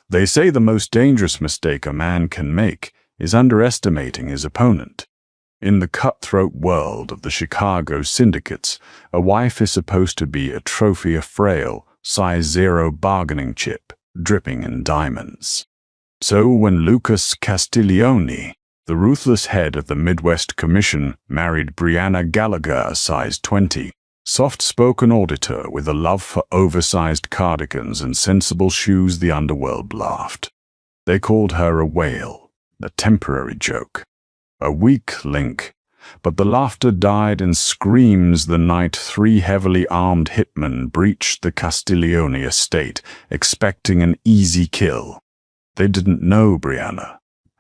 They say the most dangerous mistake a man can make is underestimating his opponent. In the cutthroat world of the Chicago syndicates, a wife is supposed to be a trophy, a frail, size 0 bargaining chip, dripping in diamonds. So when Lucas Castiglione, the ruthless head of the Midwest Commission, married Brianna Gallagher, a size 20, soft-spoken auditor with a love for oversized cardigans and sensible shoes, the underworld laughed. They called her a whale, a temporary joke, a weak link, but the laughter died in screams the night 3 heavily armed hitmen breached the Castiglione estate, expecting an easy kill. They didn't know Brianna,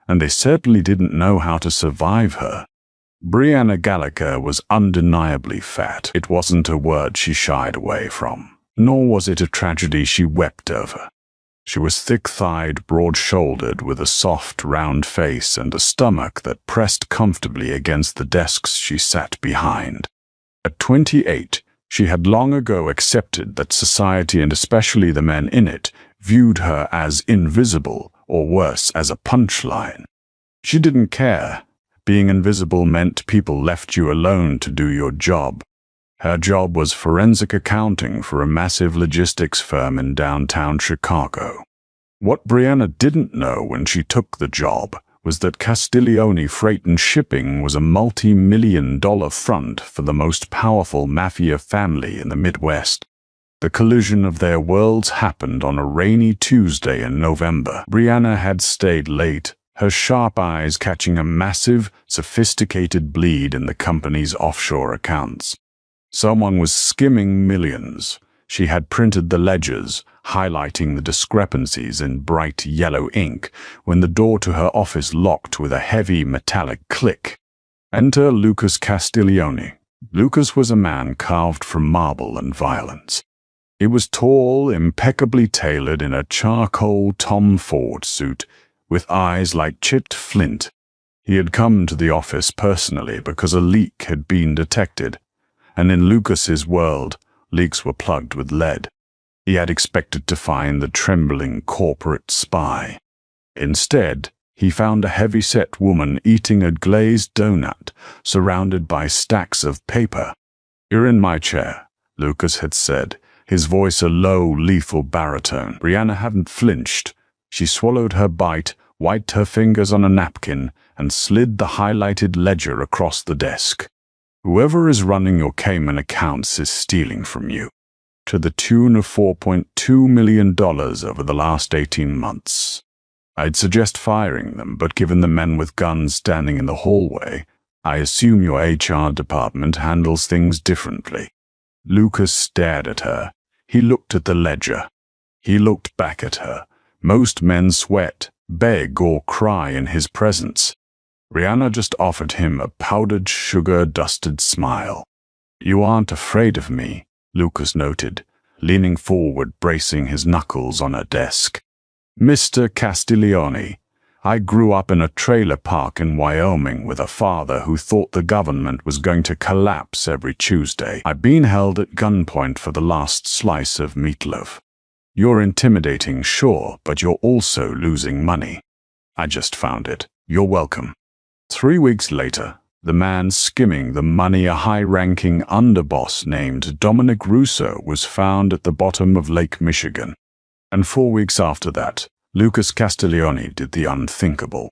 and they certainly didn't know how to survive her. Brianna Gallagher was undeniably fat. It wasn't a word she shied away from, nor was it a tragedy she wept over. She was thick-thighed, broad-shouldered, with a soft, round face and a stomach that pressed comfortably against the desks she sat behind. At 28, she had long ago accepted that society, and especially the men in it, viewed her as invisible, or worse, as a punchline. She didn't care. Being invisible meant people left you alone to do your job. Her job was forensic accounting for a massive logistics firm in downtown Chicago. What Brianna didn't know when she took the job was that Castiglione Freight and Shipping was a multi-million-dollar front for the most powerful mafia family in the Midwest. The collision of their worlds happened on a rainy Tuesday in November. Brianna had stayed late, her sharp eyes catching a massive, sophisticated bleed in the company's offshore accounts. Someone was skimming millions. She had printed the ledgers, highlighting the discrepancies in bright yellow ink, when the door to her office locked with a heavy metallic click. Enter Lucas Castiglione. Lucas was a man carved from marble and violence. He was tall, impeccably tailored in a charcoal Tom Ford suit, with eyes like chipped flint. He had come to the office personally because a leak had been detected, and in Lucas's world, leaks were plugged with lead. He had expected to find the trembling corporate spy. Instead, he found a heavy-set woman eating a glazed donut, surrounded by stacks of paper. "You're in my chair," Lucas had said, his voice a low, lethal baritone. Brianna hadn't flinched. She swallowed her bite, wiped her fingers on a napkin, and slid the highlighted ledger across the desk. "Whoever is running your Cayman accounts is stealing from you, to the tune of $4.2 million over the last 18 months. I'd suggest firing them, but given the men with guns standing in the hallway, I assume your HR department handles things differently." Lucas stared at her. He looked at the ledger. He looked back at her. Most men sweat, beg, or cry in his presence. Brianna just offered him a powdered, sugar-dusted smile. "You aren't afraid of me," Lucas noted, leaning forward, bracing his knuckles on her desk. "Mr. Castiglione, I grew up in a trailer park in Wyoming with a father who thought the government was going to collapse every Tuesday. I've been held at gunpoint for the last slice of meatloaf. You're intimidating, sure, but you're also losing money. I just found it. You're welcome." 3 weeks later, the man skimming the money, a high-ranking underboss named Dominic Russo, was found at the bottom of Lake Michigan. And 4 weeks after that, Lucas Castiglione did the unthinkable.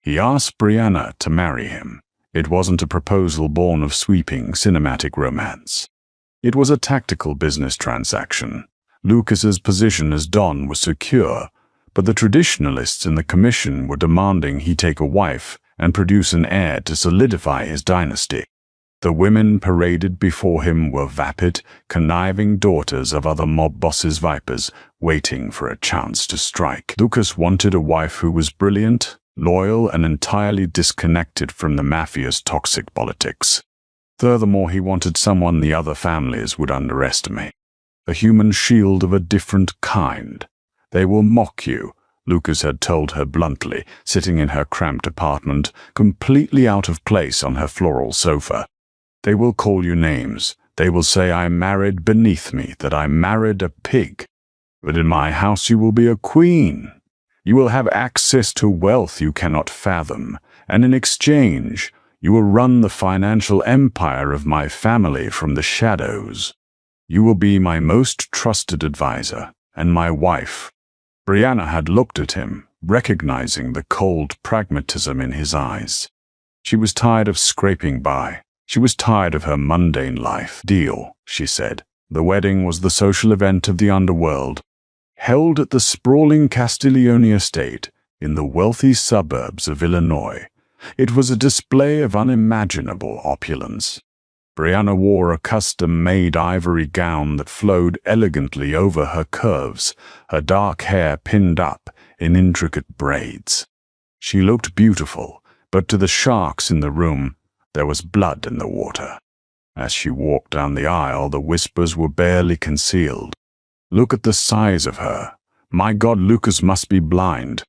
He asked Brianna to marry him. It wasn't a proposal born of sweeping cinematic romance. It was a tactical business transaction. Lucas's position as Don was secure, but the traditionalists in the commission were demanding he take a wife and produce an heir to solidify his dynasty. The women paraded before him were vapid, conniving daughters of other mob bosses' vipers, waiting for a chance to strike. Lucas wanted a wife who was brilliant, loyal, and entirely disconnected from the mafia's toxic politics. Furthermore, he wanted someone the other families would underestimate. A human shield of a different kind. "They will mock you," Lucas had told her bluntly, sitting in her cramped apartment, completely out of place on her floral sofa. "They will call you names. They will say I married beneath me, that I married a pig. But in my house you will be a queen. You will have access to wealth you cannot fathom, and in exchange, you will run the financial empire of my family from the shadows. You will be my most trusted advisor and my wife." Brianna had looked at him, recognizing the cold pragmatism in his eyes. She was tired of scraping by. She was tired of her mundane life. "Deal," she said. The wedding was the social event of the underworld, held at the sprawling Castiglione estate in the wealthy suburbs of Illinois. It was a display of unimaginable opulence. Brianna wore a custom-made ivory gown that flowed elegantly over her curves, her dark hair pinned up in intricate braids. She looked beautiful, but to the sharks in the room, there was blood in the water. As she walked down the aisle, the whispers were barely concealed. "Look at the size of her. My God, Lucas must be blind.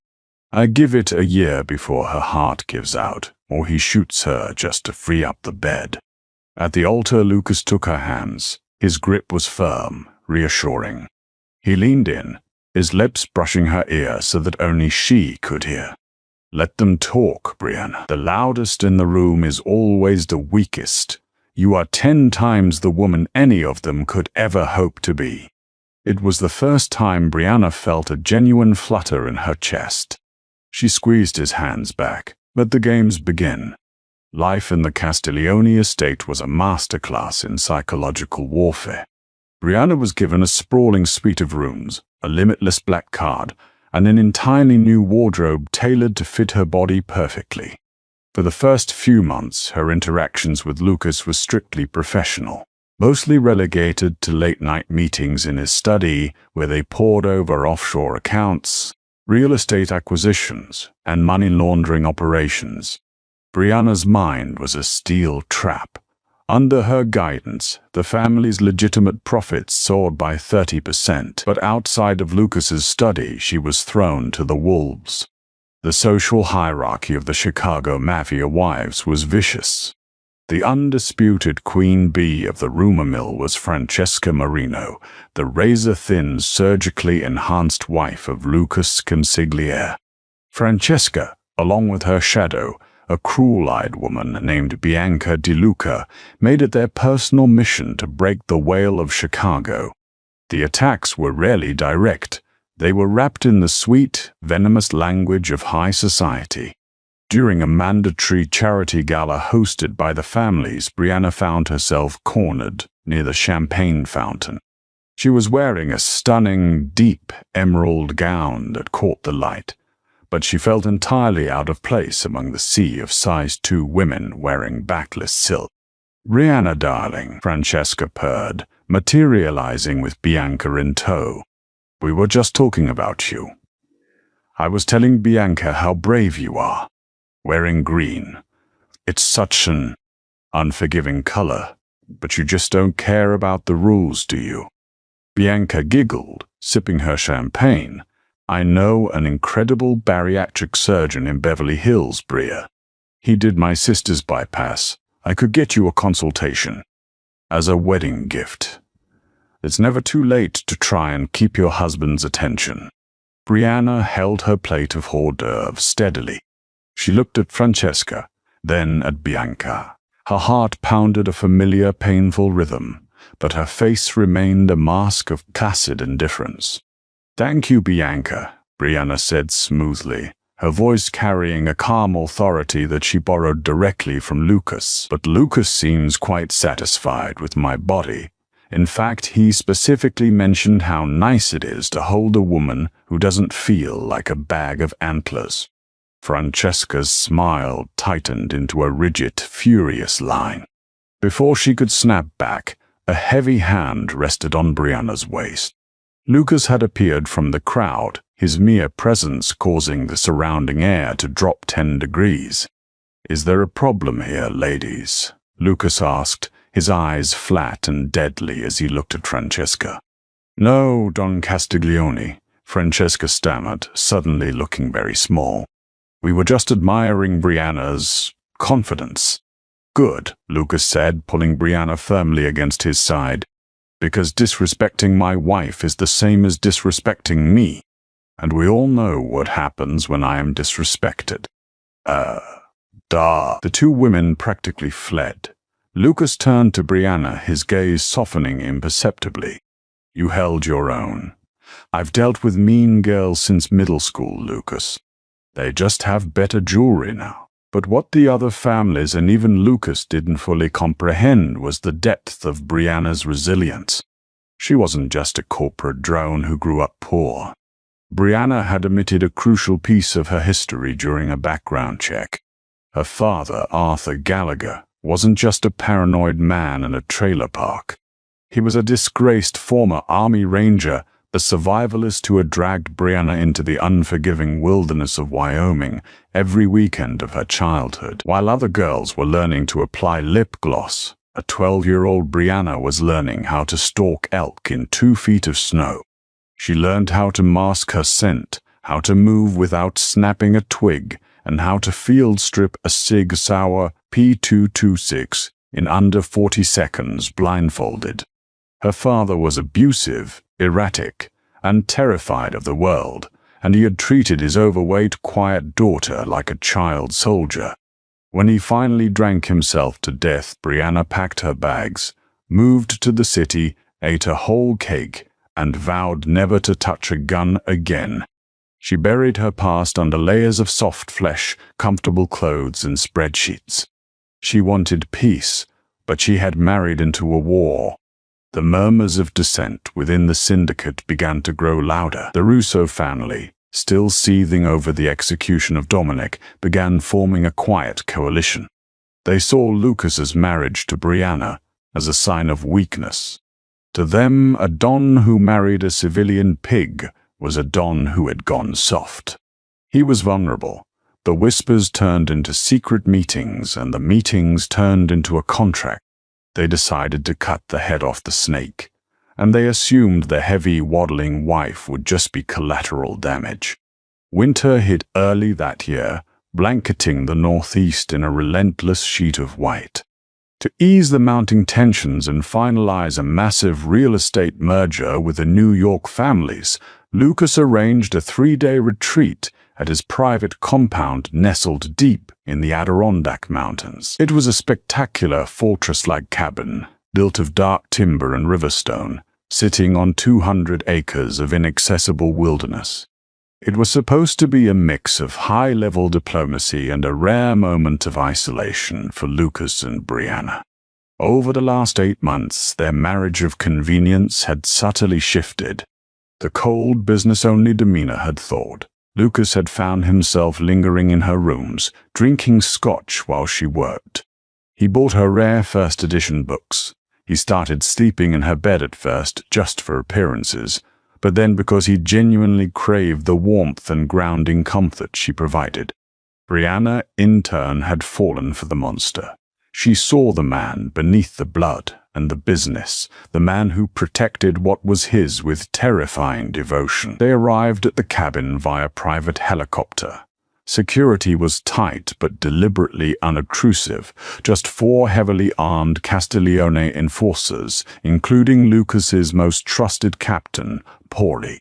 I give it a year before her heart gives out, or he shoots her just to free up the bed." At the altar, Lucas took her hands. His grip was firm, reassuring. He leaned in, his lips brushing her ear so that only she could hear. "Let them talk, Brianna. The loudest in the room is always the weakest. You are 10 times the woman any of them could ever hope to be." It was the first time Brianna felt a genuine flutter in her chest. She squeezed his hands back. "Let the games begin." Life in the Castiglione estate was a masterclass in psychological warfare. Brianna was given a sprawling suite of rooms, a limitless black card, and an entirely new wardrobe tailored to fit her body perfectly. For the first few months, her interactions with Lucas were strictly professional, mostly relegated to late-night meetings in his study where they pored over offshore accounts, real estate acquisitions, and money laundering operations. Brianna's mind was a steel trap. Under her guidance, the family's legitimate profits soared by 30%, but outside of Lucas's study, she was thrown to the wolves. The social hierarchy of the Chicago Mafia wives was vicious. The undisputed queen bee of the rumor mill was Francesca Marino, the razor-thin, surgically enhanced wife of Lucas Consigliere. Francesca, along with her shadow, a cruel-eyed woman named Bianca Di Luca, made it their personal mission to break the whale of Chicago. The attacks were rarely direct. They were wrapped in the sweet, venomous language of high society. During a mandatory charity gala hosted by the families, Brianna found herself cornered near the champagne fountain. She was wearing a stunning, deep emerald gown that caught the light, but she felt entirely out of place among the sea of size 2 women wearing backless silk. "Brianna, darling," Francesca purred, materializing with Bianca in tow. "We were just talking about you. I was telling Bianca how brave you are. Wearing green. It's such an unforgiving color, but you just don't care about the rules, do you?" Bianca giggled, sipping her champagne. "I know an incredible bariatric surgeon in Beverly Hills, Bria. He did my sister's bypass. I could get you a consultation. As a wedding gift. It's never too late to try and keep your husband's attention." Brianna held her plate of hors d'oeuvres steadily. She looked at Francesca, then at Bianca. Her heart pounded a familiar, painful rhythm, but her face remained a mask of placid indifference. "Thank you, Bianca," Brianna said smoothly, her voice carrying a calm authority that she borrowed directly from Lucas. "But Lucas seems quite satisfied with my body. In fact, he specifically mentioned how nice it is to hold a woman who doesn't feel like a bag of antlers." Francesca's smile tightened into a rigid, furious line. Before she could snap back, a heavy hand rested on Brianna's waist. Lucas had appeared from the crowd, his mere presence causing the surrounding air to drop 10 degrees. "Is there a problem here, ladies?" Lucas asked, his eyes flat and deadly as he looked at Francesca. "No, Don Castiglione," Francesca stammered, suddenly looking very small. "We were just admiring Brianna's confidence." "Good," Lucas said, pulling Brianna firmly against his side. "Because disrespecting my wife is the same as disrespecting me. And we all know what happens when I am disrespected. The two women practically fled. Lucas turned to Brianna, his gaze softening imperceptibly. You held your own. I've dealt with mean girls since middle school, Lucas. They just have better jewelry now. But what the other families and even Lucas didn't fully comprehend was the depth of Brianna's resilience. She wasn't just a corporate drone who grew up poor. Brianna had omitted a crucial piece of her history during a background check. Her father, Arthur Gallagher, wasn't just a paranoid man in a trailer park. He was a disgraced former Army Ranger, the survivalist who had dragged Brianna into the unforgiving wilderness of Wyoming every weekend of her childhood. While other girls were learning to apply lip gloss, a 12-year-old Brianna was learning how to stalk elk in 2 feet of snow. She learned how to mask her scent, how to move without snapping a twig, and how to field strip a Sig Sauer P226 in under 40 seconds blindfolded. Her father was abusive, erratic, and terrified of the world, and he had treated his overweight, quiet daughter like a child soldier. When he finally drank himself to death, Brianna packed her bags, moved to the city, ate a whole cake, and vowed never to touch a gun again. She buried her past under layers of soft flesh, comfortable clothes, and spreadsheets. She wanted peace, but she had married into a war. The murmurs of dissent within the syndicate began to grow louder. The Russo family, still seething over the execution of Dominic, began forming a quiet coalition. They saw Lucas's marriage to Brianna as a sign of weakness. To them, a don who married a civilian pig was a don who had gone soft. He was vulnerable. The whispers turned into secret meetings, and the meetings turned into a contract. They decided to cut the head off the snake, and they assumed the heavy, waddling wife would just be collateral damage. Winter hit early that year, blanketing the Northeast in a relentless sheet of white. To ease the mounting tensions and finalize a massive real estate merger with the New York families, Lucas arranged a 3-day retreat at his private compound nestled deep in the Adirondack Mountains. It was a spectacular fortress-like cabin, built of dark timber and riverstone, sitting on 200 acres of inaccessible wilderness. It was supposed to be a mix of high-level diplomacy and a rare moment of isolation for Lucas and Brianna. Over the last 8 months, their marriage of convenience had subtly shifted. The cold, business-only demeanor had thawed. Lucas had found himself lingering in her rooms, drinking scotch while she worked. He bought her rare first-edition books. He started sleeping in her bed at first, just for appearances, but then because he genuinely craved the warmth and grounding comfort she provided. Brianna, in turn, had fallen for the monster. She saw the man beneath the blood and the business, the man who protected what was his with terrifying devotion. They arrived at the cabin via private helicopter. Security was tight but deliberately unobtrusive, just 4 heavily armed Castiglione enforcers, including Lucas's most trusted captain, Paulie.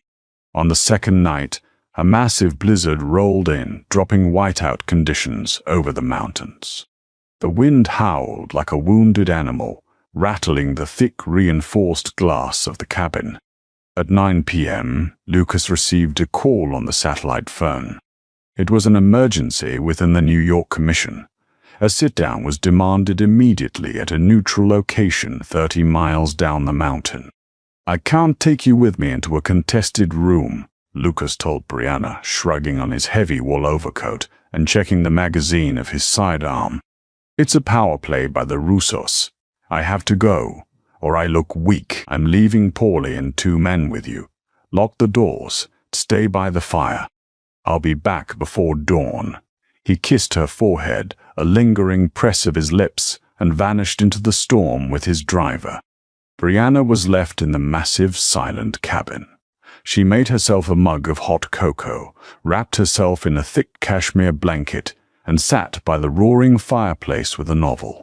On the second night, a massive blizzard rolled in, dropping whiteout conditions over the mountains. The wind howled like a wounded animal, rattling the thick, reinforced glass of the cabin. At 9 p.m., Lucas received a call on the satellite phone. It was an emergency within the New York Commission. A sit-down was demanded immediately at a neutral location 30 miles down the mountain. "I can't take you with me into a contested room," Lucas told Brianna, shrugging on his heavy wool overcoat and checking the magazine of his sidearm. "It's a power play by the Russos. I have to go, or I look weak. I'm leaving Paulie and 2 men with you. Lock the doors. Stay by the fire. I'll be back before dawn." He kissed her forehead, a lingering press of his lips, and vanished into the storm with his driver. Brianna was left in the massive, silent cabin. She made herself a mug of hot cocoa, wrapped herself in a thick cashmere blanket, and sat by the roaring fireplace with a novel.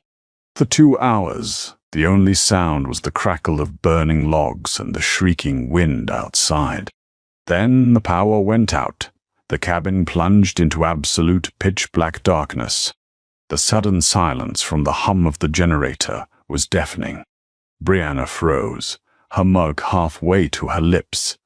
For 2 hours, the only sound was the crackle of burning logs and the shrieking wind outside. Then the power went out. The cabin plunged into absolute pitch-black darkness. The sudden silence from the hum of the generator was deafening. Brianna froze, her mug halfway to her lips.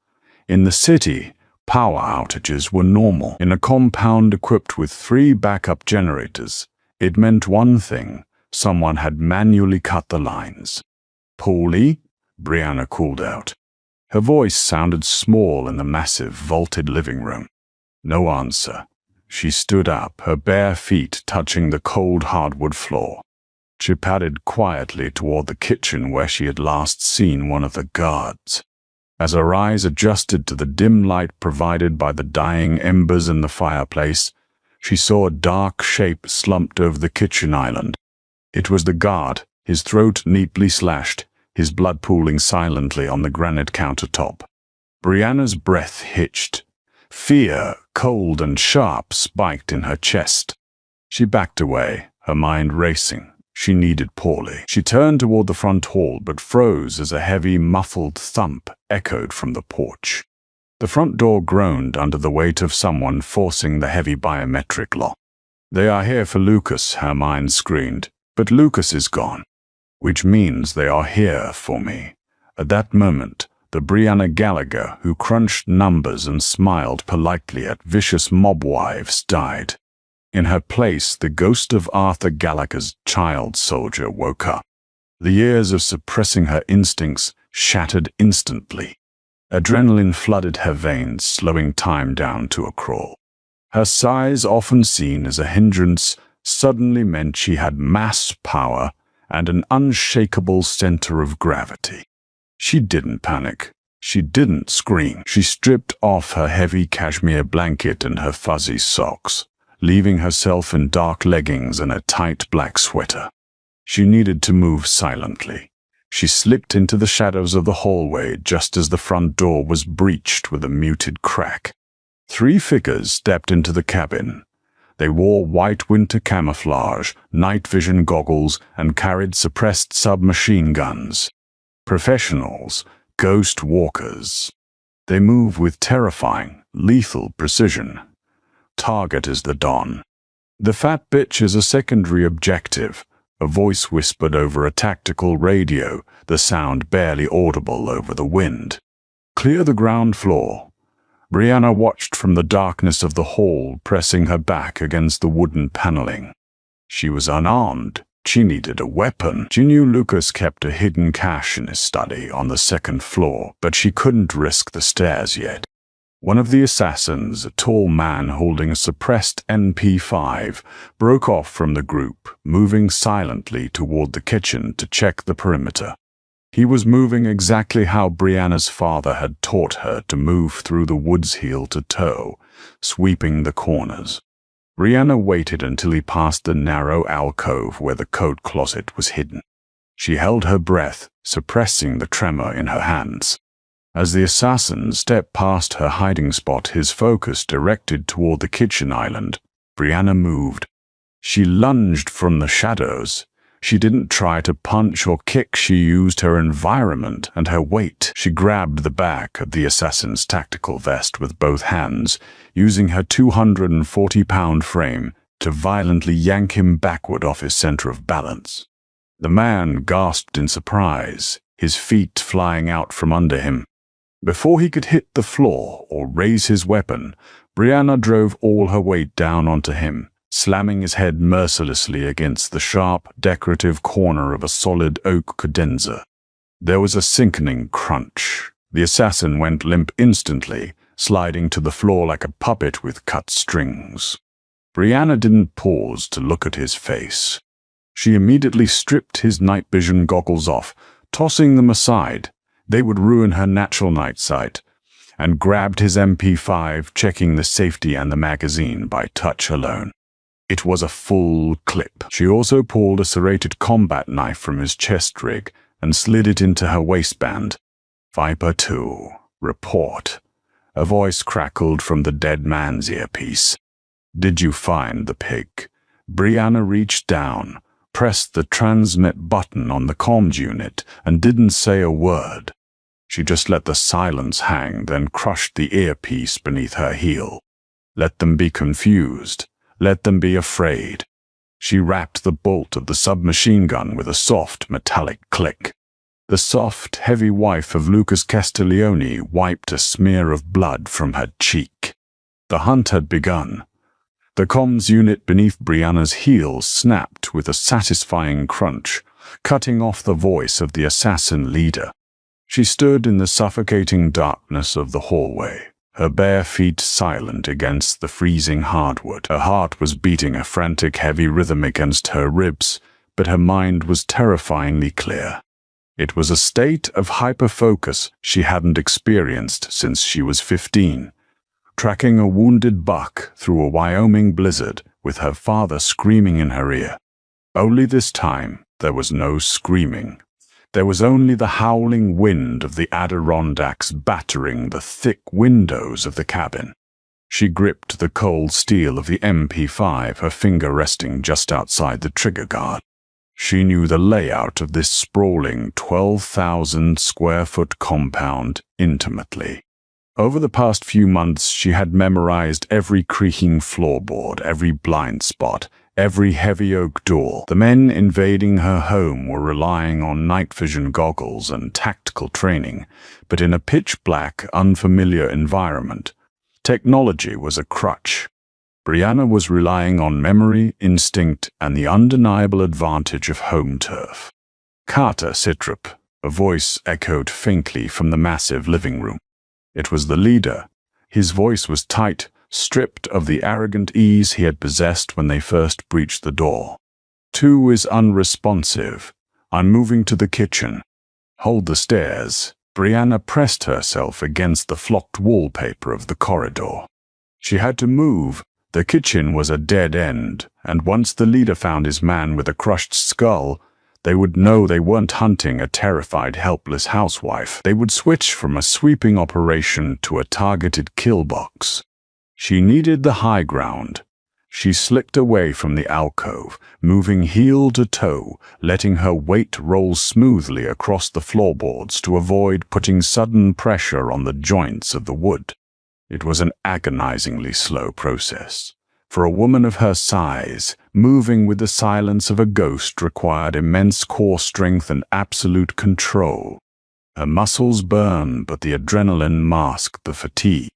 In the city, power outages were normal. In a compound equipped with 3 backup generators, it meant one thing: someone had manually cut the lines. "Paulie?" Brianna called out. Her voice sounded small in the massive, vaulted living room. No answer. She stood up, her bare feet touching the cold hardwood floor. She padded quietly toward the kitchen where she had last seen one of the guards. As her eyes adjusted to the dim light provided by the dying embers in the fireplace, she saw a dark shape slumped over the kitchen island. It was the guard, his throat neatly slashed, his blood pooling silently on the granite countertop. Brianna's breath hitched. Fear, cold and sharp, spiked in her chest. She backed away, her mind racing. She needed Paulie. She turned toward the front hall, but froze as a heavy, muffled thump echoed from the porch. The front door groaned under the weight of someone forcing the heavy biometric lock. "They are here for Lucas," her mind screamed, "but Lucas is gone. Which means they are here for me." At that moment, the Brianna Gallagher who crunched numbers and smiled politely at vicious mob wives died. In her place, the ghost of Arthur Gallagher's child soldier woke up. The years of suppressing her instincts shattered instantly. Adrenaline flooded her veins, slowing time down to a crawl. Her size, often seen as a hindrance, suddenly meant she had mass power and an unshakable center of gravity. She didn't panic. She didn't scream. She stripped off her heavy cashmere blanket and her fuzzy socks, leaving herself in dark leggings and a tight black sweater. She needed to move silently. She slipped into the shadows of the hallway just as the front door was breached with a muted crack. 3 figures stepped into the cabin. They wore white winter camouflage, night vision goggles, and carried suppressed submachine guns. Professionals, ghost walkers. They move with terrifying, lethal precision. Target is the Don. The fat bitch is a secondary objective. A voice whispered over a tactical radio, the sound barely audible over the wind. "Clear the ground floor." Brianna watched from the darkness of the hall, pressing her back against the wooden paneling. She was unarmed. She needed a weapon. She knew Lucas kept a hidden cache in his study on the 2nd floor, but she couldn't risk the stairs yet. One of the assassins, a tall man holding a suppressed MP5, broke off from the group, moving silently toward the kitchen to check the perimeter. He was moving exactly how Brianna's father had taught her to move through the woods heel to toe, sweeping the corners. Brianna waited until he passed the narrow alcove where the coat closet was hidden. She held her breath, suppressing the tremor in her hands. As the assassin stepped past her hiding spot, his focus directed toward the kitchen island, Brianna moved. She lunged from the shadows. She didn't try to punch or kick, she used her environment and her weight. She grabbed the back of the assassin's tactical vest with both hands, using her 240-pound frame to violently yank him backward off his center of balance. The man gasped in surprise, his feet flying out from under him. Before he could hit the floor or raise his weapon, Brianna drove all her weight down onto him, slamming his head mercilessly against the sharp, decorative corner of a solid oak cadenza. There was a sickening crunch. The assassin went limp instantly, sliding to the floor like a puppet with cut strings. Brianna didn't pause to look at his face. She immediately stripped his night vision goggles off, tossing them aside. They would ruin her natural night sight, and grabbed his MP5, checking the safety and the magazine by touch alone. It was a full clip. She also pulled a serrated combat knife from his chest rig and slid it into her waistband. "Viper 2, report." A voice crackled from the dead man's earpiece. "Did you find the pig?" Brianna reached down, pressed the transmit button on the comms unit, and didn't say a word. She just let the silence hang, then crushed the earpiece beneath her heel. Let them be confused. Let them be afraid. She rapped the bolt of the submachine gun with a soft, metallic click. The soft, heavy wife of Lucas Castiglione wiped a smear of blood from her cheek. The hunt had begun. The comms unit beneath Brianna's heels snapped with a satisfying crunch, cutting off the voice of the assassin leader. She stood in the suffocating darkness of the hallway, her bare feet silent against the freezing hardwood. Her heart was beating a frantic, heavy rhythm against her ribs, but her mind was terrifyingly clear. It was a state of hyperfocus she hadn't experienced since she was 15. Tracking a wounded buck through a Wyoming blizzard with her father screaming in her ear. Only this time there was no screaming. There was only the howling wind of the Adirondacks battering the thick windows of the cabin. She gripped the cold steel of the MP5, her finger resting just outside the trigger guard. She knew the layout of this sprawling 12,000-square-foot compound intimately. Over the past few months, she had memorized every creaking floorboard, every blind spot, every heavy oak door. The men invading her home were relying on night vision goggles and tactical training, but in a pitch-black, unfamiliar environment, technology was a crutch. Brianna was relying on memory, instinct, and the undeniable advantage of home turf. Carter Sitrup, a voice echoed faintly from the massive living room. It was the leader. His voice was tight, stripped of the arrogant ease he had possessed when they first breached the door. 2 is unresponsive. I'm moving to the kitchen. Hold the stairs. Brianna pressed herself against the flocked wallpaper of the corridor. She had to move. The kitchen was a dead end, and once the leader found his man with a crushed skull, they would know they weren't hunting a terrified, helpless housewife. They would switch from a sweeping operation to a targeted kill box. She needed the high ground. She slipped away from the alcove, moving heel to toe, letting her weight roll smoothly across the floorboards to avoid putting sudden pressure on the joints of the wood. It was an agonizingly slow process. For a woman of her size, moving with the silence of a ghost required immense core strength and absolute control. Her muscles burned, but the adrenaline masked the fatigue.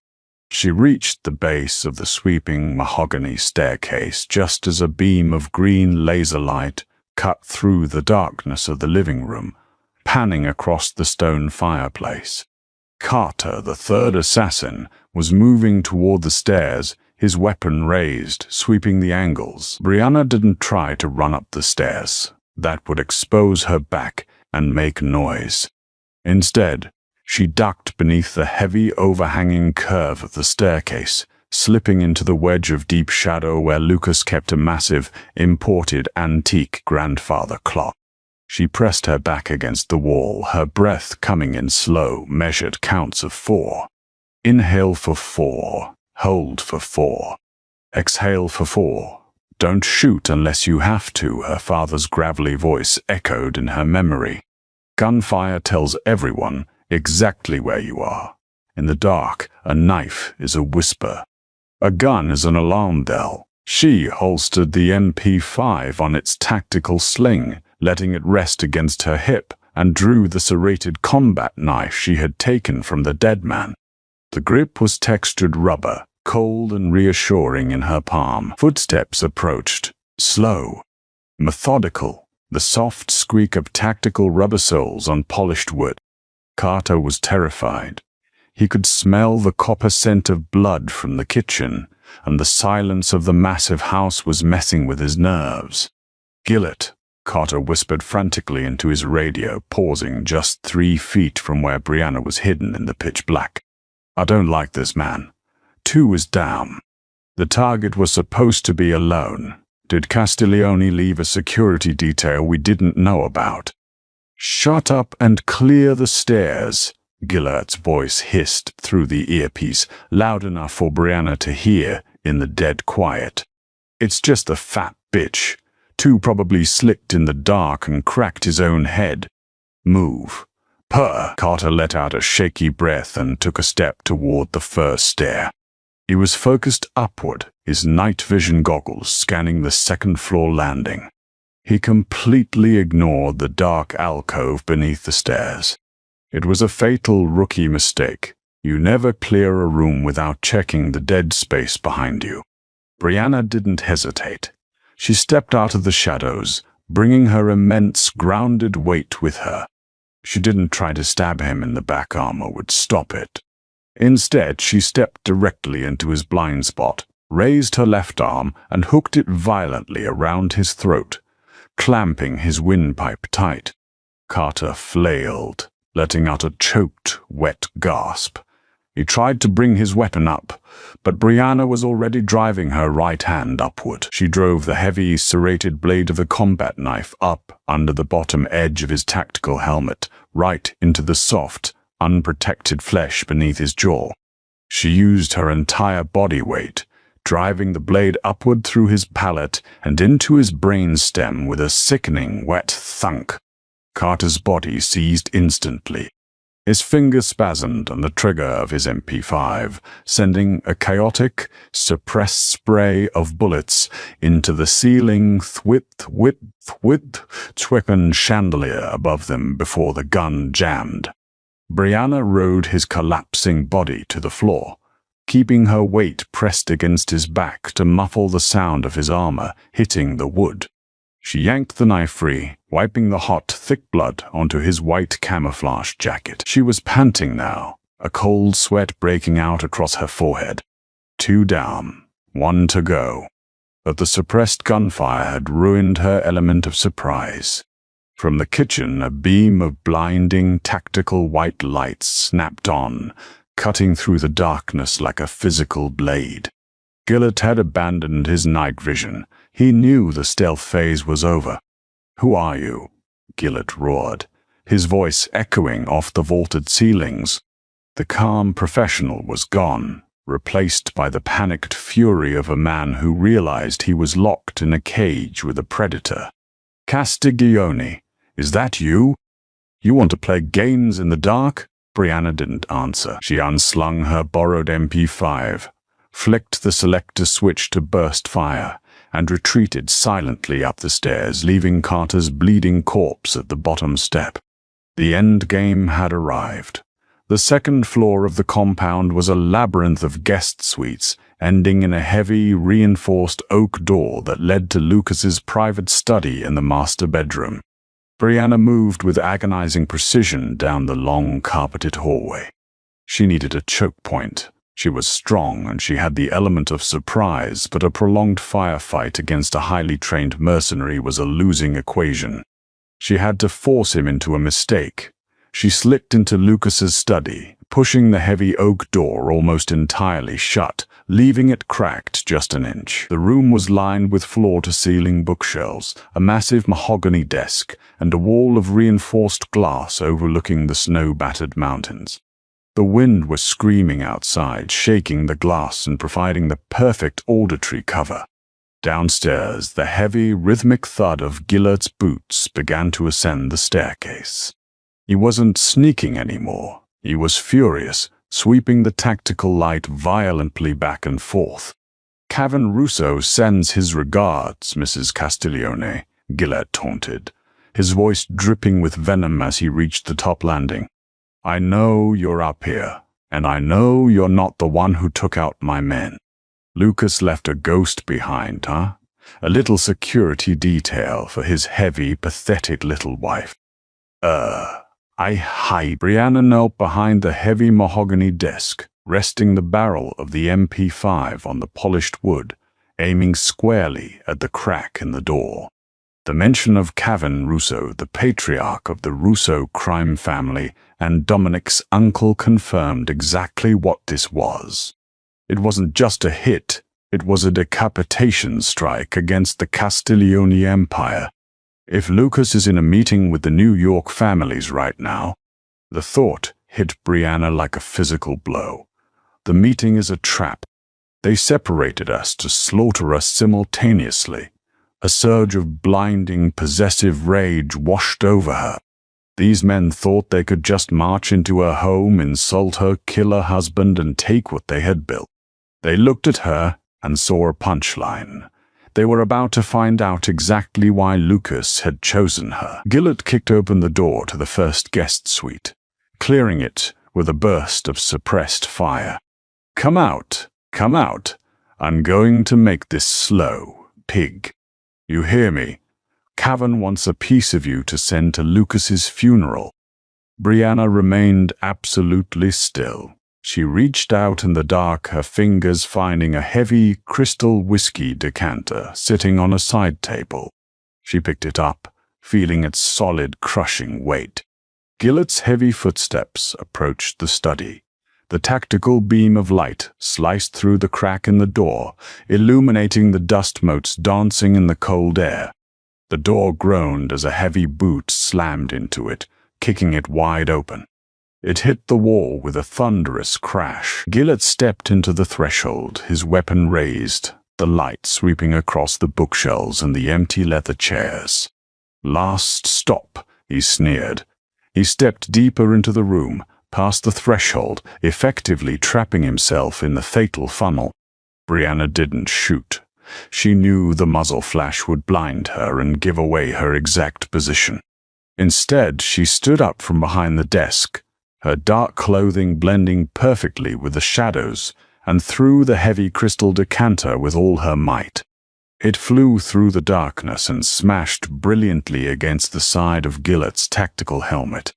She reached the base of the sweeping mahogany staircase just as a beam of green laser light cut through the darkness of the living room, panning across the stone fireplace. Carter, the third assassin, was moving toward the stairs, his weapon raised, sweeping the angles. Brianna didn't try to run up the stairs. That would expose her back and make noise. Instead, she ducked beneath the heavy, overhanging curve of the staircase, slipping into the wedge of deep shadow where Lucas kept a massive, imported antique grandfather clock. She pressed her back against the wall, her breath coming in slow, measured counts of 4. Inhale for 4. Hold for 4. Exhale for 4. Don't shoot unless you have to, her father's gravelly voice echoed in her memory. Gunfire tells everyone exactly where you are. In the dark, a knife is a whisper. A gun is an alarm bell. She holstered the MP5 on its tactical sling, letting it rest against her hip, and drew the serrated combat knife she had taken from the dead man. The grip was textured rubber, cold and reassuring in her palm. Footsteps approached, slow, methodical, the soft squeak of tactical rubber soles on polished wood. Carter was terrified. He could smell the copper scent of blood from the kitchen, and the silence of the massive house was messing with his nerves. "Gillett," Carter whispered frantically into his radio, pausing just 3 feet from where Brianna was hidden in the pitch black. "I don't like this man. 2 is down." The target was supposed to be alone. Did Castiglione leave a security detail we didn't know about? "Shut up and clear the stairs," Gillert's voice hissed through the earpiece, loud enough for Brianna to hear in the dead quiet. "It's just a fat bitch. 2 probably slicked in the dark and cracked his own head. Move." Purr! Carter let out a shaky breath and took a step toward the first stair. He was focused upward, his night vision goggles scanning the second-floor landing. He completely ignored the dark alcove beneath the stairs. It was a fatal rookie mistake. You never clear a room without checking the dead space behind you. Brianna didn't hesitate. She stepped out of the shadows, bringing her immense, grounded weight with her. She didn't try to stab him in the back arm or would stop it. Instead, she stepped directly into his blind spot, raised her left arm, and hooked it violently around his throat, clamping his windpipe tight. Carter flailed, letting out a choked, wet gasp. He tried to bring his weapon up, but Brianna was already driving her right hand upward. She drove the heavy, serrated blade of the combat knife up under the bottom edge of his tactical helmet, right into the soft, unprotected flesh beneath his jaw. She used her entire body weight, driving the blade upward through his palate and into his brainstem with a sickening, wet thunk. Carter's body seized instantly. His fingers spasmed on the trigger of his MP5, sending a chaotic, suppressed spray of bullets into the ceiling thwip-thwip-thwip-thwicken chandelier above them before the gun jammed. Brianna rode his collapsing body to the floor, keeping her weight pressed against his back to muffle the sound of his armor hitting the wood. She yanked the knife free, wiping the hot, thick blood onto his white camouflage jacket. She was panting now, a cold sweat breaking out across her forehead. 2 down, 1 to go. But the suppressed gunfire had ruined her element of surprise. From the kitchen, a beam of blinding, tactical white light snapped on, cutting through the darkness like a physical blade. Gillett had abandoned his night vision. He knew the stealth phase was over. "Who are you?" Gillett roared, his voice echoing off the vaulted ceilings. The calm professional was gone, replaced by the panicked fury of a man who realized he was locked in a cage with a predator. "Castiglione, is that you? You want to play games in the dark?" Brianna didn't answer. She unslung her borrowed MP5, flicked the selector switch to burst fire, and retreated silently up the stairs, leaving Carter's bleeding corpse at the bottom step. The end game had arrived. The second floor of the compound was a labyrinth of guest suites, ending in a heavy, reinforced oak door that led to Lucas's private study in the master bedroom. Brianna moved with agonizing precision down the long, carpeted hallway. She needed a choke point. She was strong, and she had the element of surprise, but a prolonged firefight against a highly trained mercenary was a losing equation. She had to force him into a mistake. She slipped into Lucas's study, pushing the heavy oak door almost entirely shut, leaving it cracked just an inch. The room was lined with floor-to-ceiling bookshelves, a massive mahogany desk, and a wall of reinforced glass overlooking the snow-battered mountains. The wind was screaming outside, shaking the glass and providing the perfect auditory cover. Downstairs, the heavy, rhythmic thud of Gillett's boots began to ascend the staircase. He wasn't sneaking anymore. He was furious, sweeping the tactical light violently back and forth. "Cavan Russo sends his regards, Mrs. Castiglione," Gillett taunted, his voice dripping with venom as he reached the top landing. "I know you're up here, and I know you're not the one who took out my men. Lucas left a ghost behind, huh? A little security detail for his heavy, pathetic little wife." Brianna knelt behind the heavy mahogany desk, resting the barrel of the MP5 on the polished wood, aiming squarely at the crack in the door. The mention of Cavan Russo, the patriarch of the Russo crime family, and Dominic's uncle confirmed exactly what this was. It wasn't just a hit, it was a decapitation strike against the Castiglione Empire. If Lucas is in a meeting with the New York families right now, the thought hit Brianna like a physical blow. The meeting is a trap. They separated us to slaughter us simultaneously. A surge of blinding, possessive rage washed over her. These men thought they could just march into her home, insult her, kill her husband, and take what they had built. They looked at her and saw a punchline. They were about to find out exactly why Lucas had chosen her. Gillett kicked open the door to the first guest suite, clearing it with a burst of suppressed fire. "Come out, come out. I'm going to make this slow, pig. You hear me? Cavan wants a piece of you to send to Lucas's funeral." Brianna remained absolutely still. She reached out in the dark, her fingers finding a heavy crystal whiskey decanter sitting on a side table. She picked it up, feeling its solid, crushing weight. Gillett's heavy footsteps approached the study. The tactical beam of light sliced through the crack in the door, illuminating the dust motes dancing in the cold air. The door groaned as a heavy boot slammed into it, kicking it wide open. It hit the wall with a thunderous crash. Gillett stepped into the threshold, his weapon raised, the light sweeping across the bookshelves and the empty leather chairs. "Last stop," he sneered. He stepped deeper into the room, past the threshold, effectively trapping himself in the fatal funnel. Brianna didn't shoot. She knew the muzzle flash would blind her and give away her exact position. Instead, she stood up from behind the desk, her dark clothing blending perfectly with the shadows, and threw the heavy crystal decanter with all her might. It flew through the darkness and smashed brilliantly against the side of Gillett's tactical helmet.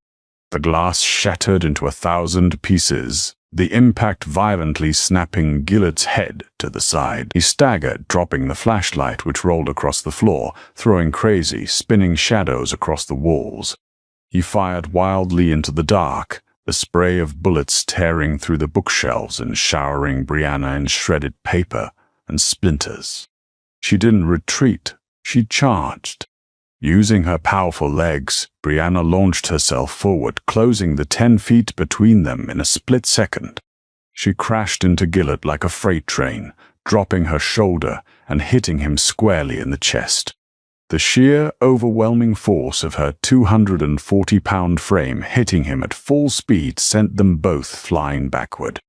The glass shattered into 1,000 pieces, the impact violently snapping Gillett's head to the side. He staggered, dropping the flashlight which rolled across the floor, throwing crazy, spinning shadows across the walls. He fired wildly into the dark, the spray of bullets tearing through the bookshelves and showering Brianna in shredded paper and splinters. She didn't retreat, she charged. Using her powerful legs, Brianna launched herself forward, closing the 10 feet between them in a split second. She crashed into Gillett like a freight train, dropping her shoulder and hitting him squarely in the chest. The sheer, overwhelming force of her 240-pound frame hitting him at full speed sent them both flying backward.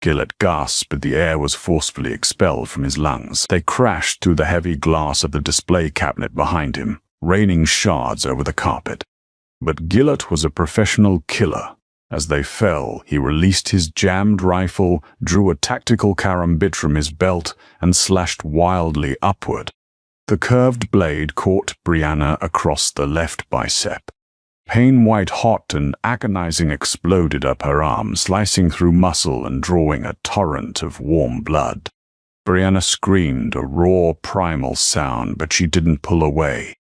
Gillett gasped, but the air was forcefully expelled from his lungs. They crashed through the heavy glass of the display cabinet behind him, raining shards over the carpet. But Gillett was a professional killer. As they fell, he released his jammed rifle, drew a tactical karambit from his belt, and slashed wildly upward. The curved blade caught Brianna across the left bicep. Pain white-hot and agonizing exploded up her arm, slicing through muscle and drawing a torrent of warm blood. Brianna screamed, a raw, primal sound, but she didn't pull away.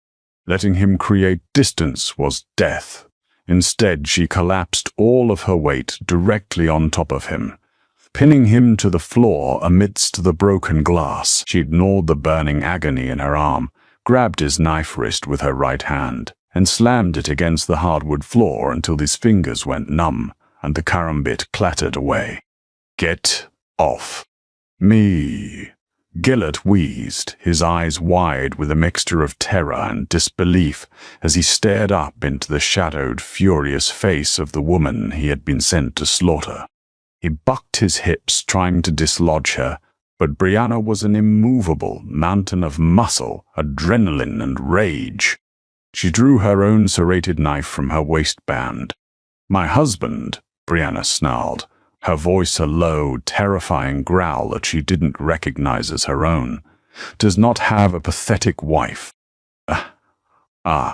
Letting him create distance was death. Instead, she collapsed all of her weight directly on top of him, pinning him to the floor amidst the broken glass. She ignored the burning agony in her arm, grabbed his knife wrist with her right hand, and slammed it against the hardwood floor until his fingers went numb and the karambit clattered away. "Get off me!" Gillett wheezed, his eyes wide with a mixture of terror and disbelief as he stared up into the shadowed, furious face of the woman he had been sent to slaughter. He bucked his hips, trying to dislodge her, but Brianna was an immovable mountain of muscle, adrenaline, and rage. She drew her own serrated knife from her waistband. "My husband," Brianna snarled, her voice a low, terrifying growl that she didn't recognize as her own, "does not have a pathetic wife."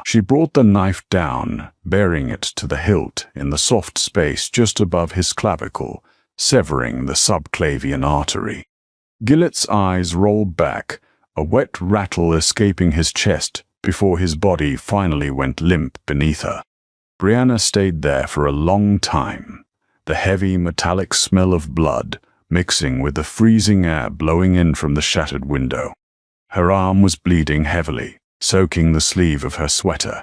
She brought the knife down, bearing it to the hilt in the soft space just above his clavicle, severing the subclavian artery. Gillett's eyes rolled back, a wet rattle escaping his chest before his body finally went limp beneath her. Brianna stayed there for a long time, the heavy metallic smell of blood mixing with the freezing air blowing in from the shattered window. Her arm was bleeding heavily, soaking the sleeve of her sweater.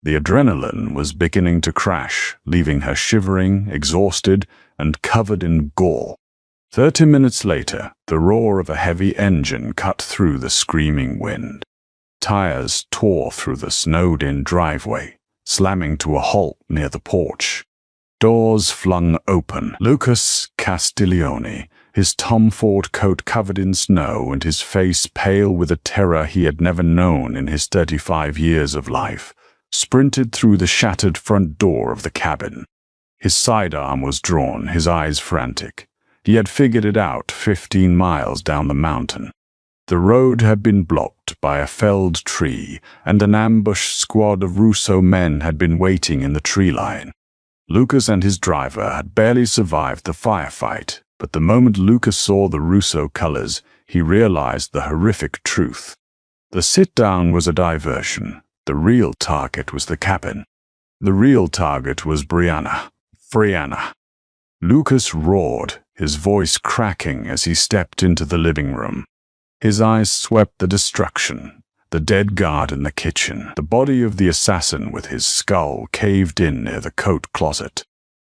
The adrenaline was beginning to crash, leaving her shivering, exhausted, and covered in gore. 30 minutes later, the roar of a heavy engine cut through the screaming wind. Tires tore through the snowed-in driveway, slamming to a halt near the porch. Doors flung open. Lucas Castiglione, his Tom Ford coat covered in snow and his face pale with a terror he had never known in his 35 years of life, sprinted through the shattered front door of the cabin. His sidearm was drawn, his eyes frantic. He had figured it out 15 miles down the mountain. The road had been blocked by a felled tree, and an ambushed squad of Russo men had been waiting in the tree line. Lucas and his driver had barely survived the firefight, but the moment Lucas saw the Russo colors, he realized the horrific truth. The sit-down was a diversion. The real target was the cabin. The real target was Brianna. Lucas roared, his voice cracking as he stepped into the living room. His eyes swept the destruction, the dead guard in the kitchen, the body of the assassin with his skull caved in near the coat closet,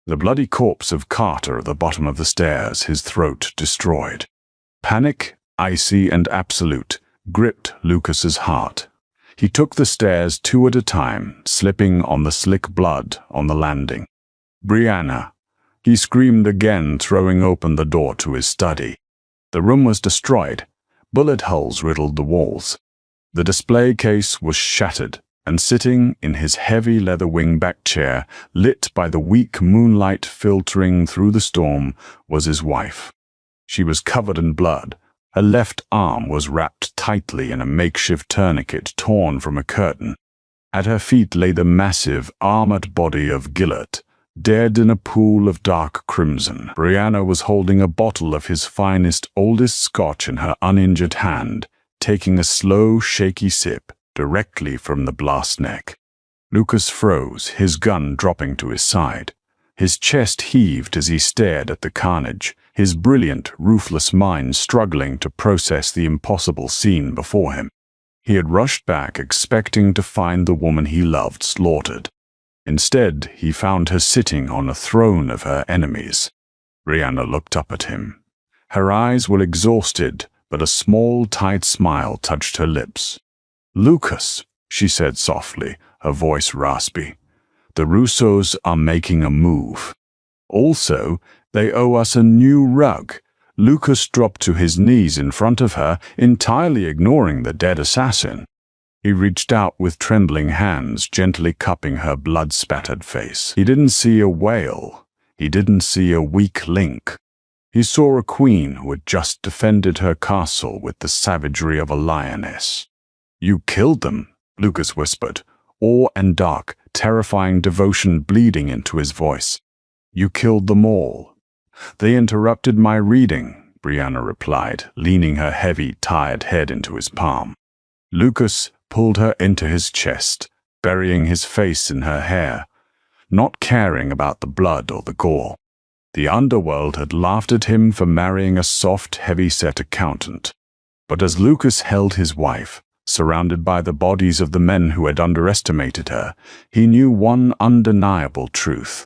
the bloody corpse of Carter at the bottom of the stairs, his throat destroyed. Panic, icy and absolute, gripped Lucas's heart. He took the stairs 2 at a time, slipping on the slick blood on the landing. Brianna, he screamed again, throwing open the door to his study. The room was destroyed. Bullet holes riddled the walls. The display case was shattered, and sitting in his heavy leather wingback chair, lit by the weak moonlight filtering through the storm, was his wife. She was covered in blood. Her left arm was wrapped tightly in a makeshift tourniquet torn from a curtain. At her feet lay the massive, armored body of Gillett, dead in a pool of dark crimson. Brianna was holding a bottle of his finest, oldest scotch in her uninjured hand, taking a slow, shaky sip directly from the blast neck. Lucas froze, his gun dropping to his side. His chest heaved as he stared at the carnage, his brilliant, ruthless mind struggling to process the impossible scene before him. He had rushed back expecting to find the woman he loved slaughtered. Instead, he found her sitting on a throne of her enemies. Brianna looked up at him. Her eyes were exhausted, but a small, tight smile touched her lips. "Lucas," she said softly, her voice raspy, "the Russos are making a move. Also, they owe us a new rug." Lucas dropped to his knees in front of her, entirely ignoring the dead assassin. He reached out with trembling hands, gently cupping her blood-spattered face. He didn't see a whale. He didn't see a weak link. He saw a queen who had just defended her castle with the savagery of a lioness. "You killed them," Lucas whispered, awe and dark, terrifying devotion bleeding into his voice. "You killed them all." "They interrupted my reading," Brianna replied, leaning her heavy, tired head into his palm. Lucas pulled her into his chest, burying his face in her hair, not caring about the blood or the gore. The underworld had laughed at him for marrying a soft, heavy-set accountant. But as Lucas held his wife, surrounded by the bodies of the men who had underestimated her, he knew one undeniable truth.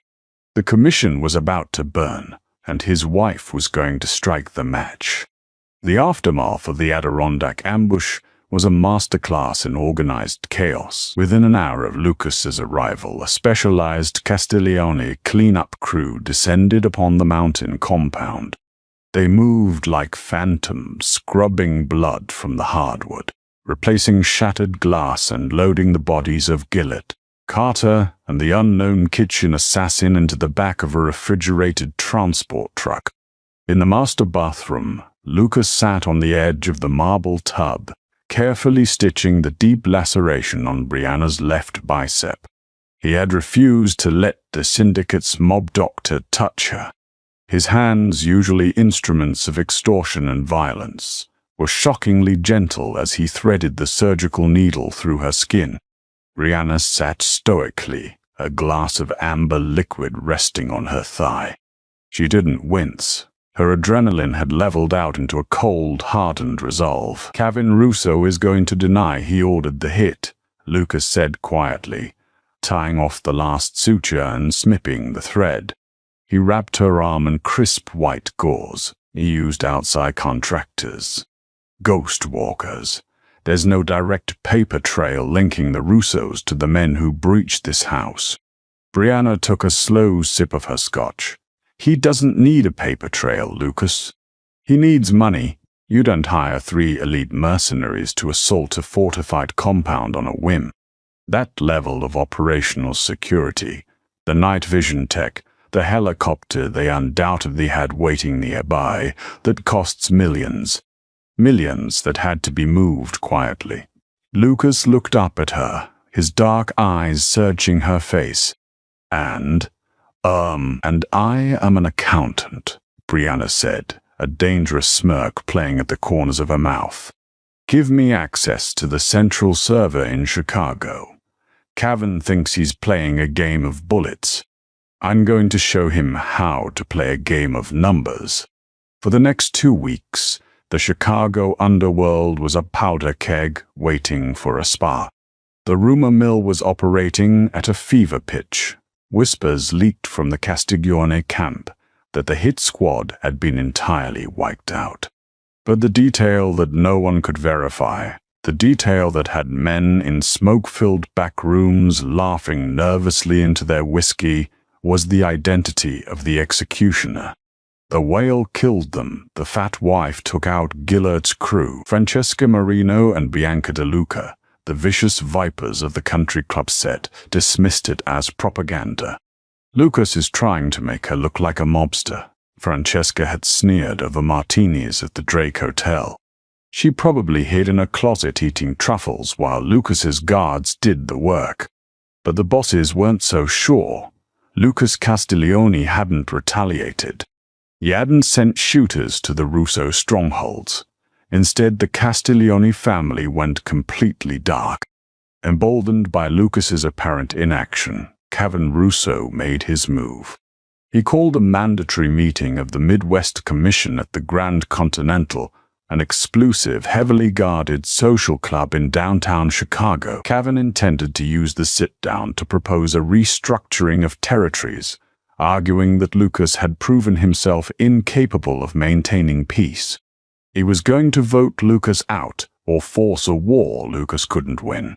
The commission was about to burn, and his wife was going to strike the match. The aftermath of the Adirondack ambush was a masterclass in organized chaos. Within an hour of Lucas's arrival, a specialized Castiglione cleanup crew descended upon the mountain compound. They moved like phantoms, scrubbing blood from the hardwood, replacing shattered glass and loading the bodies of Gillett, Carter, and the unknown kitchen assassin into the back of a refrigerated transport truck. In the master bathroom, Lucas sat on the edge of the marble tub, carefully stitching the deep laceration on Brianna's left bicep. He had refused to let the syndicate's mob doctor touch her. His hands, usually instruments of extortion and violence, were shockingly gentle as he threaded the surgical needle through her skin. Brianna sat stoically, a glass of amber liquid resting on her thigh. She didn't wince. Her adrenaline had leveled out into a cold, hardened resolve. "Kevin Russo is going to deny he ordered the hit," Lucas said quietly, tying off the last suture and snipping the thread. He wrapped her arm in crisp white gauze. He used outside contractors, ghost walkers, There's no direct paper trail linking the Russos to the men who breached this house. Brianna took a slow sip of her scotch. He doesn't need a paper trail, Lucas. He needs money. You don't hire 3 elite mercenaries to assault a fortified compound on a whim. That level of operational security, the night vision tech, the helicopter they undoubtedly had waiting nearby, that costs millions. Millions that had to be moved quietly. Lucas looked up at her, his dark eyes searching her face. And I am an accountant, Brianna said, a dangerous smirk playing at the corners of her mouth. Give me access to the central server in Chicago. Cavan thinks he's playing a game of bullets. I'm going to show him how to play a game of numbers. For the next 2 weeks, the Chicago underworld was a powder keg waiting for a spark. The rumor mill was operating at a fever pitch. Whispers leaked from the Castiglione camp that the hit squad had been entirely wiped out. But the detail that no one could verify, the detail that had men in smoke-filled back rooms laughing nervously into their whiskey, was the identity of the executioner. The whale killed them. The fat wife took out Gillert's crew, Francesca Marino and Bianca De Luca. The vicious vipers of the country club set dismissed it as propaganda. Lucas is trying to make her look like a mobster. Francesca had sneered over martinis at the Drake Hotel. She probably hid in a closet eating truffles while Lucas's guards did the work. But the bosses weren't so sure. Lucas Castiglione hadn't retaliated. He hadn't sent shooters to the Russo strongholds. Instead, the Castiglione family went completely dark. Emboldened by Lucas's apparent inaction, Cavan Russo made his move. He called a mandatory meeting of the Midwest Commission at the Grand Continental, an exclusive, heavily guarded social club in downtown Chicago. Cavan intended to use the sit-down to propose a restructuring of territories, arguing that Lucas had proven himself incapable of maintaining peace. He was going to vote Lucas out or force a war Lucas couldn't win.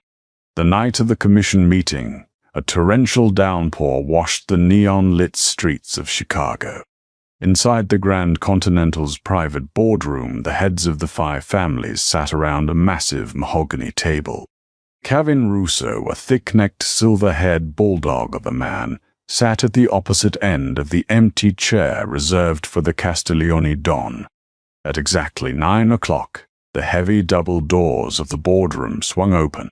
The night of the commission meeting, a torrential downpour washed the neon-lit streets of Chicago. Inside the Grand Continental's private boardroom, the heads of the 5 families sat around a massive mahogany table. Cavan Russo, a thick-necked, silver-haired bulldog of a man, sat at the opposite end of the empty chair reserved for the Castiglione Don. At exactly 9 o'clock, the heavy double doors of the boardroom swung open.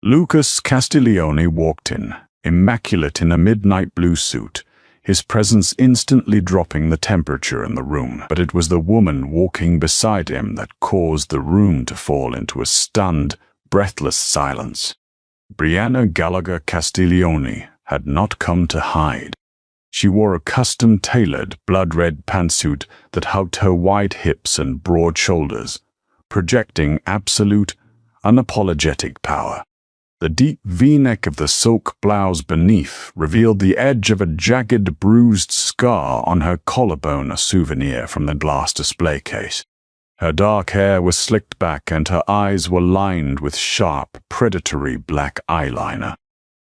Lucas Castiglione walked in, immaculate in a midnight blue suit, his presence instantly dropping the temperature in the room. But it was the woman walking beside him that caused the room to fall into a stunned, breathless silence. Brianna Gallagher Castiglione had not come to hide. She wore a custom-tailored, blood-red pantsuit that hugged her wide hips and broad shoulders, projecting absolute, unapologetic power. The deep V-neck of the silk blouse beneath revealed the edge of a jagged, bruised scar on her collarbone, a souvenir from the glass display case. Her dark hair was slicked back and her eyes were lined with sharp, predatory black eyeliner.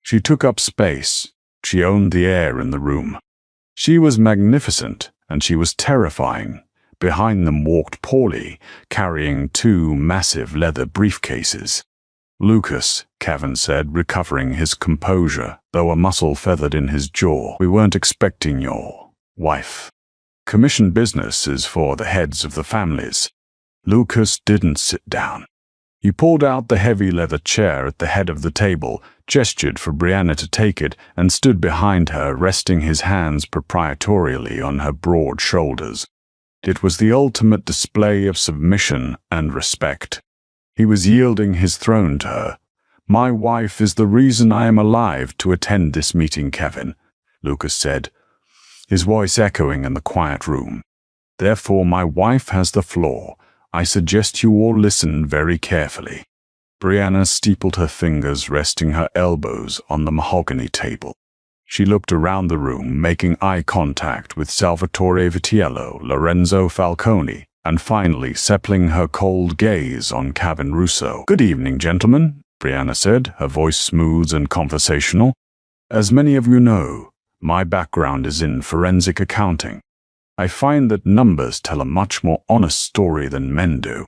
She took up space. She owned the air in the room. She was magnificent, and she was terrifying. Behind them walked Paulie, carrying 2 massive leather briefcases. "Lucas," Cavan said, recovering his composure, though a muscle feathered in his jaw, "we weren't expecting your wife. Commission business is for the heads of the families." Lucas didn't sit down. He pulled out the heavy leather chair at the head of the table, gestured for Brianna to take it, and stood behind her, resting his hands proprietorially on her broad shoulders. It was the ultimate display of submission and respect. He was yielding his throne to her. "My wife is the reason I am alive to attend this meeting, Cavan," Lucas said, his voice echoing in the quiet room. "Therefore my wife has the floor. I suggest you all listen very carefully." Brianna steepled her fingers, resting her elbows on the mahogany table. She looked around the room, making eye contact with Salvatore Vitiello, Lorenzo Falcone, and finally settling her cold gaze on Kevin Russo. "Good evening, gentlemen," Brianna said, her voice smooth and conversational. "As many of you know, my background is in forensic accounting. I find that numbers tell a much more honest story than men do.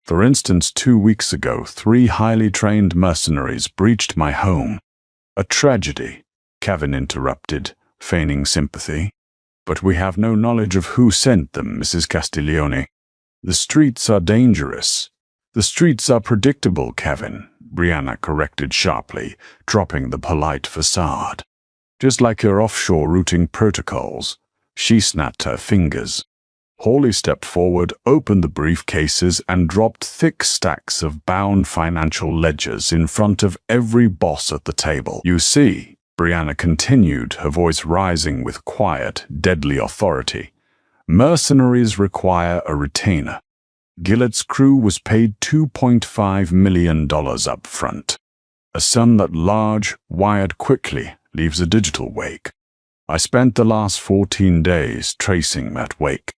For instance, 2 weeks ago, 3 highly trained mercenaries breached my home." "A tragedy," Kevin interrupted, feigning sympathy. "But we have no knowledge of who sent them, Mrs. Castiglione." "The streets are dangerous." "The streets are predictable, Kevin," Brianna corrected sharply, dropping the polite facade. "Just like your offshore routing protocols." She snapped her fingers. Hawley stepped forward, opened the briefcases, and dropped thick stacks of bound financial ledgers in front of every boss at the table. "You see," Brianna continued, her voice rising with quiet, deadly authority, "mercenaries require a retainer. Gillet's crew was paid $2.5 million up front. A sum that large, wired quickly, leaves a digital wake. I spent the last 14 days tracing that wake.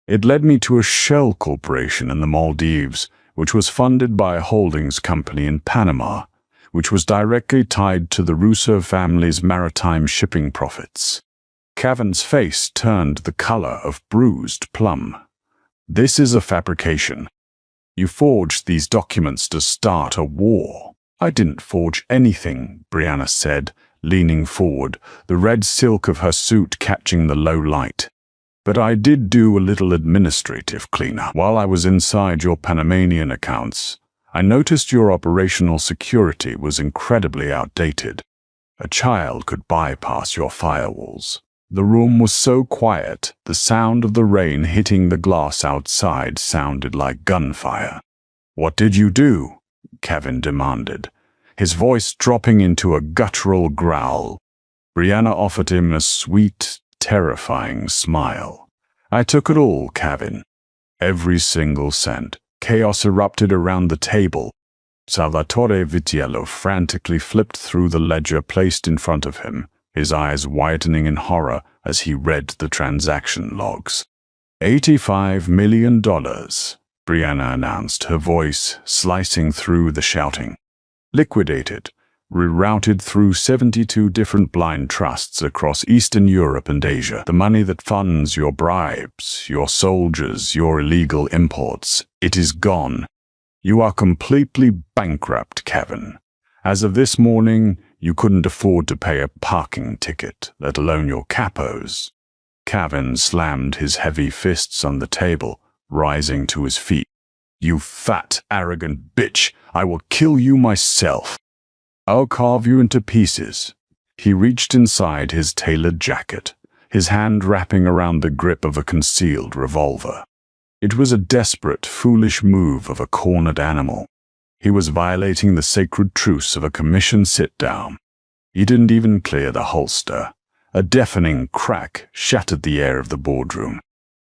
It led me to a shell corporation in the Maldives, which was funded by a holdings company in Panama, which was directly tied to the Russo family's maritime shipping profits." Kevin's face turned the color of bruised plum. "This is a fabrication. You forged these documents to start a war." "I didn't forge anything," Brianna said, leaning forward, the red silk of her suit catching the low light. "But I did do a little administrative cleanup. While I was inside your Panamanian accounts, I noticed your operational security was incredibly outdated. A child could bypass your firewalls. The room was so quiet, the sound of the rain hitting the glass outside sounded like gunfire." "What did you do?" Kevin demanded, his voice dropping into a guttural growl. Brianna offered him a sweet, terrifying smile. "I took it all, Kevin. Every single cent." Chaos erupted around the table. Salvatore Vitiello frantically flipped through the ledger placed in front of him, his eyes widening in horror as he read the transaction logs. $85 million, Brianna announced, her voice slicing through the shouting. "Liquidated, rerouted through 72 different blind trusts across Eastern Europe and Asia. The money that funds your bribes, your soldiers, your illegal imports, it is gone. You are completely bankrupt, Kevin. As of this morning, you couldn't afford to pay a parking ticket, let alone your capos." Kevin slammed his heavy fists on the table, rising to his feet. "You fat, arrogant bitch! I will kill you myself. I'll carve you into pieces." He reached inside his tailored jacket, his hand wrapping around the grip of a concealed revolver. It was a desperate, foolish move of a cornered animal. He was violating the sacred truce of a commission sit-down. He didn't even clear the holster. A deafening crack shattered the air of the boardroom.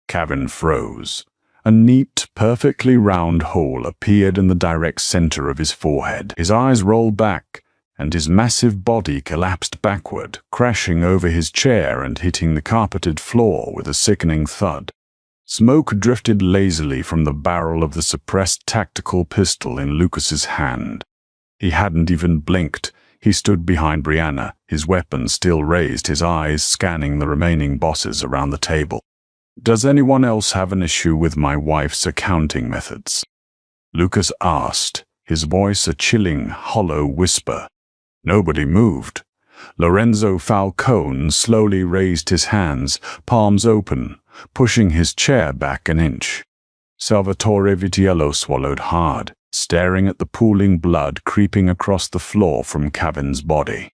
Kevin froze. A neat, perfectly round hole appeared in the direct center of his forehead. His eyes rolled back, and his massive body collapsed backward, crashing over his chair and hitting the carpeted floor with a sickening thud. Smoke drifted lazily from the barrel of the suppressed tactical pistol in Lucas's hand. He hadn't even blinked. He stood behind Brianna, his weapon still raised, his eyes scanning the remaining bosses around the table. "Does anyone else have an issue with my wife's accounting methods?" Lucas asked, his voice a chilling, hollow whisper. Nobody moved. Lorenzo Falcone slowly raised his hands, palms open, pushing his chair back an inch. Salvatore Vitiello swallowed hard, staring at the pooling blood creeping across the floor from Kevin's body.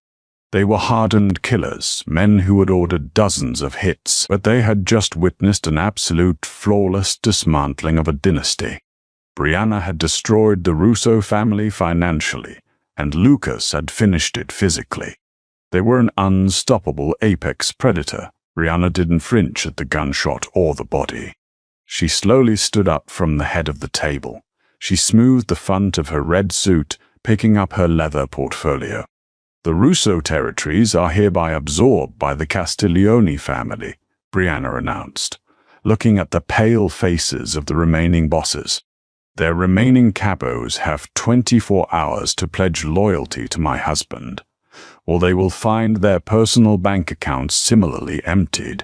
They were hardened killers, men who had ordered dozens of hits, but they had just witnessed an absolute, flawless dismantling of a dynasty. Brianna had destroyed the Russo family financially, and Lucas had finished it physically. They were an unstoppable apex predator. Brianna didn't flinch at the gunshot or the body. She slowly stood up from the head of the table. She smoothed the front of her red suit, picking up her leather portfolio. "The Russo territories are hereby absorbed by the Castiglione family," Brianna announced. looking at the pale faces of the remaining bosses. Their remaining cabos have 24 hours to pledge loyalty to my husband, or they will find their personal bank accounts similarly emptied.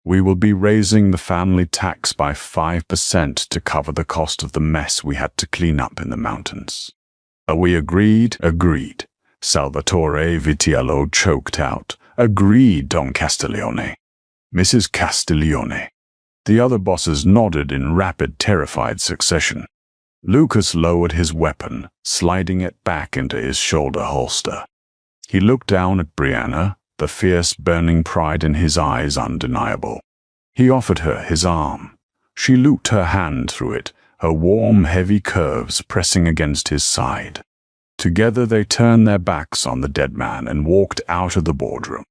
We will be raising the family tax by 5% to cover the cost of the mess we had to clean up in the mountains. Are we agreed? Agreed. Salvatore Vitiello choked out. Agreed, Don Castiglione. Mrs. Castiglione. The other bosses nodded in rapid, terrified succession. Lucas lowered his weapon, sliding it back into his shoulder holster. He looked down at Brianna, the fierce, burning pride in his eyes undeniable. He offered her his arm. She looped her hand through it, her warm, heavy curves pressing against his side. Together they turned their backs on the dead man and walked out of the boardroom.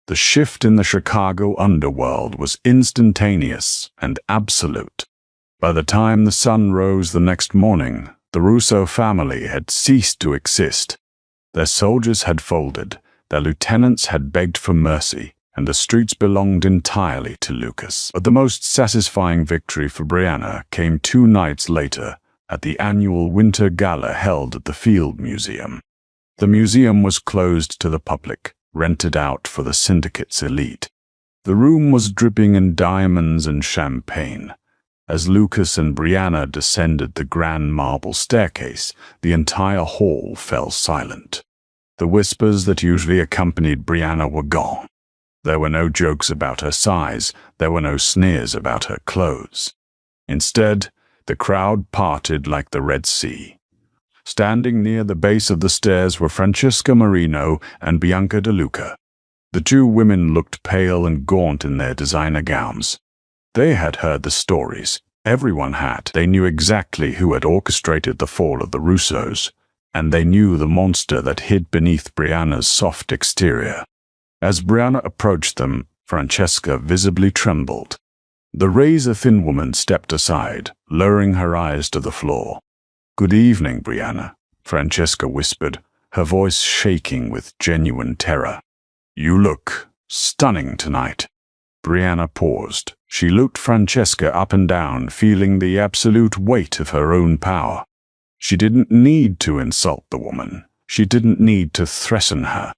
The shift in the Chicago underworld was instantaneous and absolute. By the time the sun rose the next morning, the Russo family had ceased to exist. Their soldiers had folded, their lieutenants had begged for mercy, and the streets belonged entirely to Lucas. But the most satisfying victory for Brianna came 2 nights later at the annual winter gala held at the Field Museum. The museum was closed to the public, rented out for the syndicate's elite. The room was dripping in diamonds and champagne. As Lucas and Brianna descended the grand marble staircase, the entire hall fell silent. The whispers that usually accompanied Brianna were gone. There were no jokes about her size, there were no sneers about her clothes. Instead, the crowd parted like the Red Sea. Standing near the base of the stairs were Francesca Marino and Bianca De Luca. The 2 women looked pale and gaunt in their designer gowns. They had heard the stories. Everyone had. They knew exactly who had orchestrated the fall of the Russos, and they knew the monster that hid beneath Brianna's soft exterior. As Brianna approached them, Francesca visibly trembled. The razor-thin woman stepped aside, lowering her eyes to the floor. "Good evening, Brianna," Francesca whispered, her voice shaking with genuine terror. "You look stunning tonight." Brianna paused. She looked Francesca up and down, feeling the absolute weight of her own power. She didn't need to insult the woman. She didn't need to threaten her.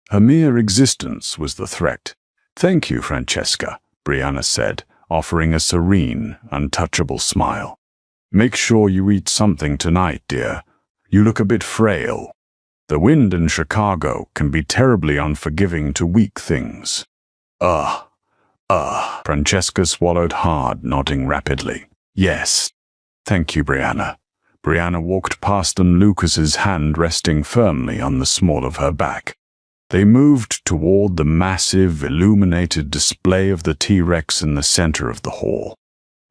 Her mere existence was the threat. "Thank you, Francesca," Brianna said, offering a serene, untouchable smile. "Make sure you eat something tonight, dear. You look a bit frail. The wind in Chicago can be terribly unforgiving to weak things." Francesca swallowed hard, nodding rapidly. "Yes. Thank you, Brianna." Brianna walked past them, Lucas's hand resting firmly on the small of her back. They moved toward the massive, illuminated display of the T-Rex in the center of the hall.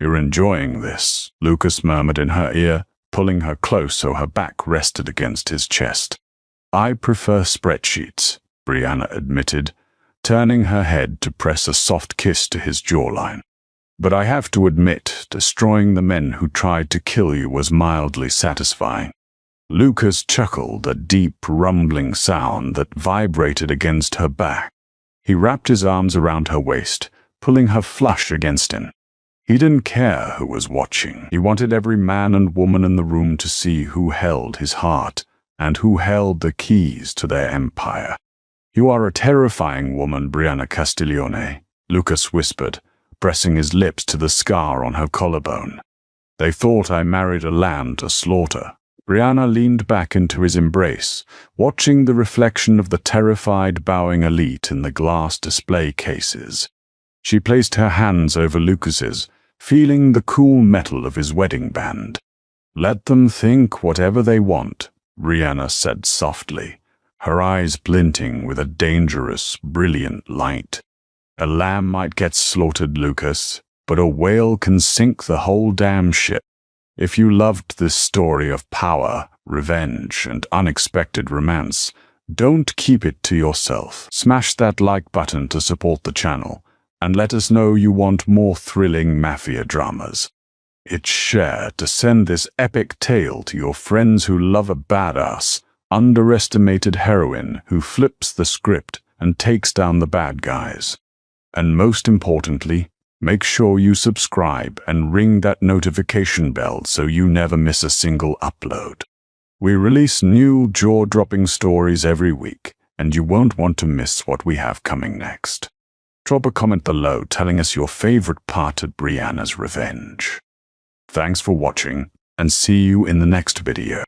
"You're enjoying this," Lucas murmured in her ear, pulling her close so her back rested against his chest. "I prefer spreadsheets," Brianna admitted, turning her head to press a soft kiss to his jawline. "But I have to admit, destroying the men who tried to kill you was mildly satisfying." Lucas chuckled, a deep, rumbling sound that vibrated against her back. He wrapped his arms around her waist, pulling her flush against him. He didn't care who was watching. He wanted every man and woman in the room to see who held his heart and who held the keys to their empire. "You are a terrifying woman, Brianna Castiglione," Lucas whispered, pressing his lips to the scar on her collarbone. "They thought I married a lamb to slaughter." Brianna leaned back into his embrace, watching the reflection of the terrified, bowing elite in the glass display cases. She placed her hands over Lucas's, feeling the cool metal of his wedding band. "Let them think whatever they want," Brianna said softly, her eyes glinting with a dangerous, brilliant light. "A lamb might get slaughtered, Lucas, but a whale can sink the whole damn ship. If you loved this story of power, revenge, and unexpected romance, don't keep it to yourself. Smash that like button to support the channel, and let us know you want more thrilling mafia dramas. It's shared to send this epic tale to your friends who love a badass, underestimated heroine who flips the script and takes down the bad guys. And most importantly, Make sure you subscribe and ring that notification bell so you never miss a single upload. We release new jaw-dropping stories every week, and you won't want to miss what we have coming next. Drop a comment below telling us your favorite part at Brianna's revenge. Thanks for watching, and see you in the next video.